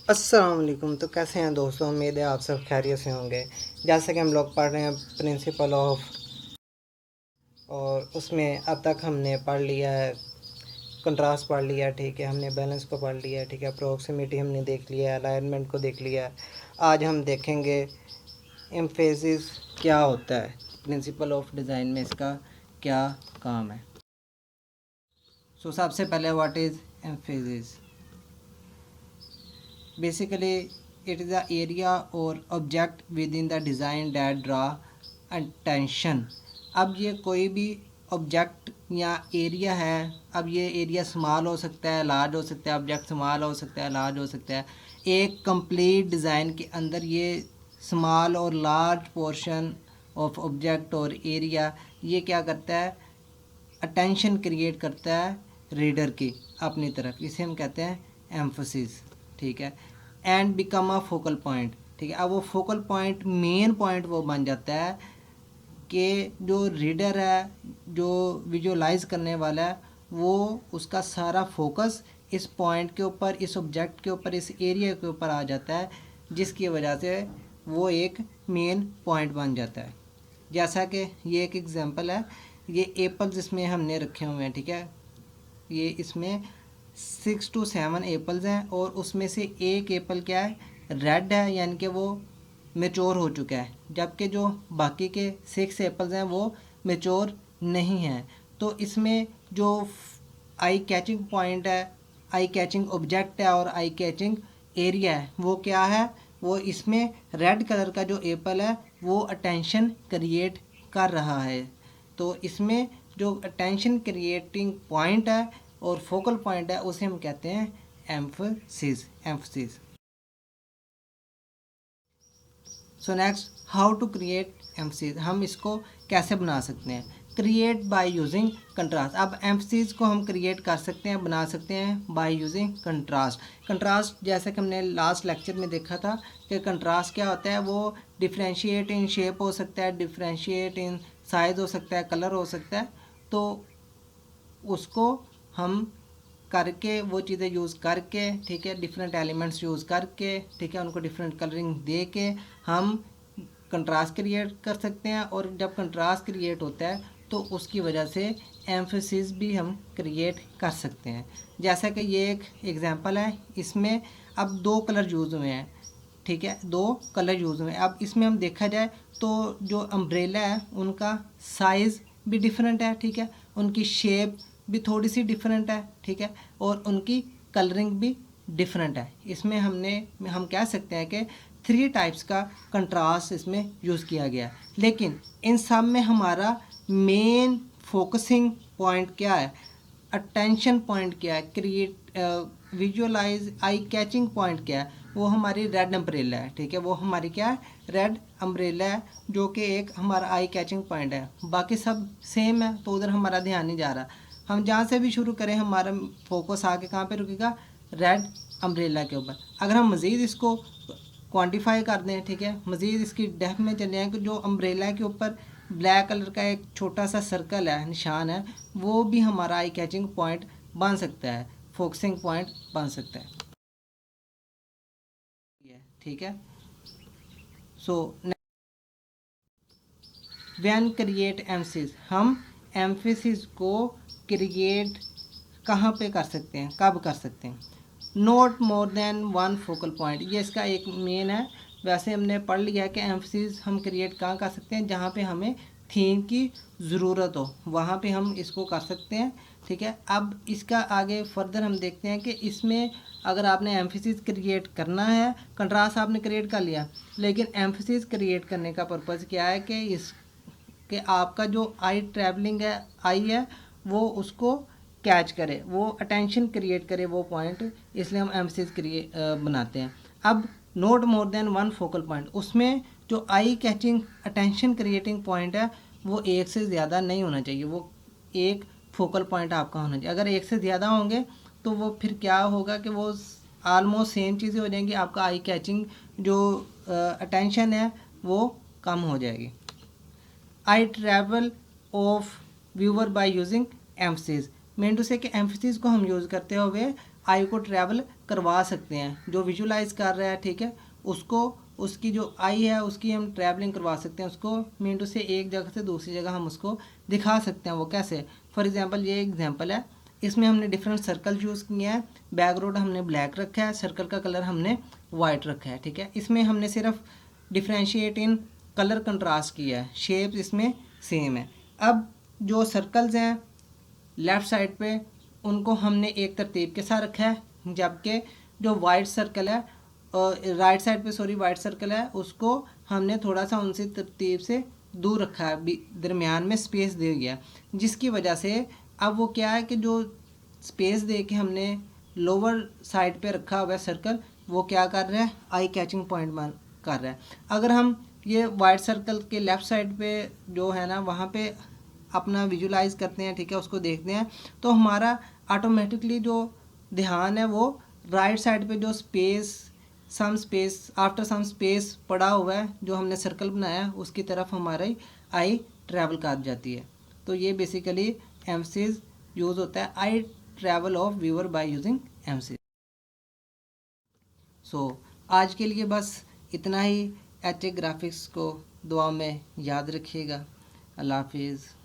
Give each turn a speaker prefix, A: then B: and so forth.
A: अस्सलाम वालेकुम। तो कैसे हैं दोस्तों, उम्मीद है आप सब खैरियत से होंगे। जैसे कि हम लोग पढ़ रहे हैं प्रिंसिपल ऑफ, और उसमें अब तक हमने पढ़ लिया है कंट्रास्ट पढ़ लिया, ठीक है, हमने बैलेंस को पढ़ लिया, ठीक है, अप्रोक्सीमेटी हमने देख लिया, अलाइनमेंट को देख लिया। आज हम देखेंगे एम्फेसिस क्या होता है, प्रिंसिपल ऑफ डिज़ाइन में इसका क्या काम है। सबसे पहले what is emphasis? Basically, it is the area or object within the design that draw attention. अब ये कोई भी ऑब्जेक्ट या एरिया है। अब ये एरिया स्मॉल हो सकता है, लार्ज हो सकता है, ऑब्जेक्ट स्मॉल हो सकता है, लार्ज हो सकता है। एक कंप्लीट डिज़ाइन के अंदर ये स्मॉल और लार्ज पोर्शन ऑफ ऑब्जेक्ट और एरिया ये क्या करता है, अटेंशन क्रिएट करता है रीडर की अपनी तरफ। इसे हम कहते हैं एम्फोसिस, ठीक है। And become a focal point, ठीक है। अब वो फोकल पॉइंट, मेन पॉइंट वो बन जाता है कि जो रीडर है, जो विजुअलाइज करने वाला है, वो उसका सारा फोकस इस पॉइंट के ऊपर, इस ऑब्जेक्ट के ऊपर, इस एरिया के ऊपर आ जाता है, जिसकी वजह से वो एक मेन पॉइंट बन जाता है। जैसा कि ये एक एग्जांपल है, ये एप्पल्स इसमें हमने रखे हुए हैं, ठीक है। ये इसमें 6 to 7 एप्पल्स हैं और उसमें से एक एप्पल क्या है, रेड है, यानी कि वो मेच्योर हो चुका है, जबकि जो बाकी के 6 एप्पल्स हैं वो मेच्योर नहीं हैं। तो इसमें जो आई कैचिंग पॉइंट है, आई कैचिंग ऑब्जेक्ट है और आई कैचिंग एरिया है, वो क्या है, वो इसमें रेड कलर का जो एप्पल है वो अटेंशन क्रिएट कर रहा है। तो इसमें जो अटेंशन क्रिएटिंग पॉइंट है और फोकल पॉइंट है उसे हम कहते हैं emphasis. So next, how to create emphasis, हम इसको कैसे बना सकते हैं? Create by using contrast. अब एम्फसिस को हम क्रिएट कर सकते हैं, बना सकते हैं बाय यूजिंग कंट्रास्ट। कंट्रास्ट जैसे कि हमने लास्ट लेक्चर में देखा था कि कंट्रास्ट क्या होता है, वो डिफ्रेंशिएट इन शेप हो सकता है, डिफ्रेंशिएट इन साइज हो सकता है, कलर हो सकता है। तो उसको हम करके, वो चीज़ें यूज़ करके, ठीक है, डिफरेंट एलिमेंट्स यूज़ करके, ठीक है, उनको डिफरेंट कलरिंग दे के हम कंट्रास्ट क्रिएट कर सकते हैं। और जब कंट्रास्ट क्रिएट होता है तो उसकी वजह से एम्फेसिस भी हम क्रिएट कर सकते हैं। जैसा कि ये एक एग्जांपल है, इसमें अब 2 कलर यूज़ हुए हैं, ठीक है, 2 कलर यूज़ हुए हैं। अब इसमें हम देखा जाए तो जो अम्ब्रेला है उनका साइज़ भी डिफरेंट है, ठीक है, उनकी शेप भी थोड़ी सी डिफरेंट है, ठीक है, और उनकी कलरिंग भी डिफरेंट है। इसमें हम कह सकते हैं कि 3 टाइप्स का कंट्रास्ट इसमें यूज़ किया गया है। लेकिन इन सब में हमारा मेन फोकसिंग पॉइंट क्या है, अटेंशन पॉइंट क्या है, create visualize eye catching point क्या है, वो हमारी रेड अम्ब्रेला है, ठीक है, वो हमारी क्या है, रेड अम्ब्रेला है, जो कि एक हमारा आई कैचिंग पॉइंट है। बाकी सब सेम है तो उधर हमारा ध्यान नहीं जा रहा। हम जहाँ से भी शुरू करें हमारा फोकस आके कहाँ पे रुकेगा, रेड अम्ब्रेला के ऊपर। अगर हम मज़ीद इसको क्वांटिफाई कर दें, ठीक है, मज़ीद इसकी डेप्थ में चले जाएँ कि जो अम्ब्रेला के ऊपर ब्लैक कलर का एक छोटा सा सर्कल है, निशान है, वो भी हमारा आई कैचिंग पॉइंट बन सकता है, फोकसिंग पॉइंट बन सकता है, ठीक है। सो व्हेन क्रिएट एम्फसिस, हम एम्फसिस को क्रिएट कहाँ पे कर सकते हैं, कब कर सकते हैं? Note more than 1 focal point, ये इसका एक मेन है। वैसे हमने पढ़ लिया है कि एम्फसिस हम क्रिएट कहाँ कर सकते हैं, जहाँ पे हमें थीम की ज़रूरत हो वहाँ पे हम इसको कर सकते हैं, ठीक है। अब इसका आगे फर्दर हम देखते हैं कि इसमें अगर आपने एम्फसिस क्रिएट करना है, कंट्रास्ट आपने क्रिएट कर लिया, लेकिन एम्फसिस क्रिएट करने का पर्पज़ क्या है कि इस कि आपका जो आई ट्रैवलिंग है, आई है, वो उसको कैच करे, वो अटेंशन क्रिएट करे वो पॉइंट, इसलिए हम एम्फसिस क्रिएट बनाते हैं। अब note more than 1 focal point, उसमें जो eye catching attention creating point है वो एक से ज़्यादा नहीं होना चाहिए, वो एक फोकल पॉइंट आपका होना चाहिए। अगर एक से ज़्यादा होंगे तो वो फिर क्या होगा कि वो आलमोस्ट सेम चीज़ें हो जाएंगी, आपका आई कैचिंग जो अटेंशन है वो कम हो जाएगी। Eye travel of viewer by using emphasis, mean to say कि एम्फसिस को हम यूज़ करते हुए आई को ट्रैवल करवा सकते हैं, जो विजुलाइज कर रहा है, ठीक है, उसको उसकी जो आई है उसकी हम ट्रैवलिंग करवा सकते हैं, उसको मीन टू से एक जगह से दूसरी जगह हम उसको दिखा सकते हैं। वो कैसे? फॉर एग्जांपल ये एग्जांपल है, इसमें हमने डिफरेंट सर्कल यूज़ किया है, बैकग्राउंड हमने ब्लैक रखा है, सर्कल का कलर हमने वाइट रखा है, ठीक है। इसमें हमने सिर्फ डिफ्रेंशिएट इन कलर कंट्रास्ट किया है, शेप इसमें सेम है। अब जो सर्कल्स हैं लेफ़्ट साइड पे उनको हमने एक तरतीब के साथ रखा है, जबकि जो वाइट सर्कल है राइट साइड पे वाइट सर्कल है उसको हमने थोड़ा सा उनसे तरतीब से दूर रखा है, दरमियान में स्पेस दे गया, जिसकी वजह से अब वो क्या है कि जो स्पेस दे के हमने लोअर साइड पे रखा हुआ है सर्कल, वो क्या कर रहा है, आई कैचिंग पॉइंट कर रहा है। अगर हम ये वाइट सर्कल के लेफ़्ट साइड पे जो है ना वहाँ पे अपना विजुलाइज करते हैं, ठीक है, उसको देखते हैं, तो हमारा ऑटोमेटिकली जो ध्यान है वो राइट साइड पे जो आफ्टर सम स्पेस पड़ा हुआ है जो हमने सर्कल बनाया है उसकी तरफ हमारी आई ट्रैवल कर जाती है। तो ये बेसिकली एम्फेसिस यूज़ होता है, eye travel of viewer by using emphasis. So आज के लिए बस इतना ही। HA ग्राफिक्स को दुआ में याद रखिएगा। अल्लाह हाफिज़।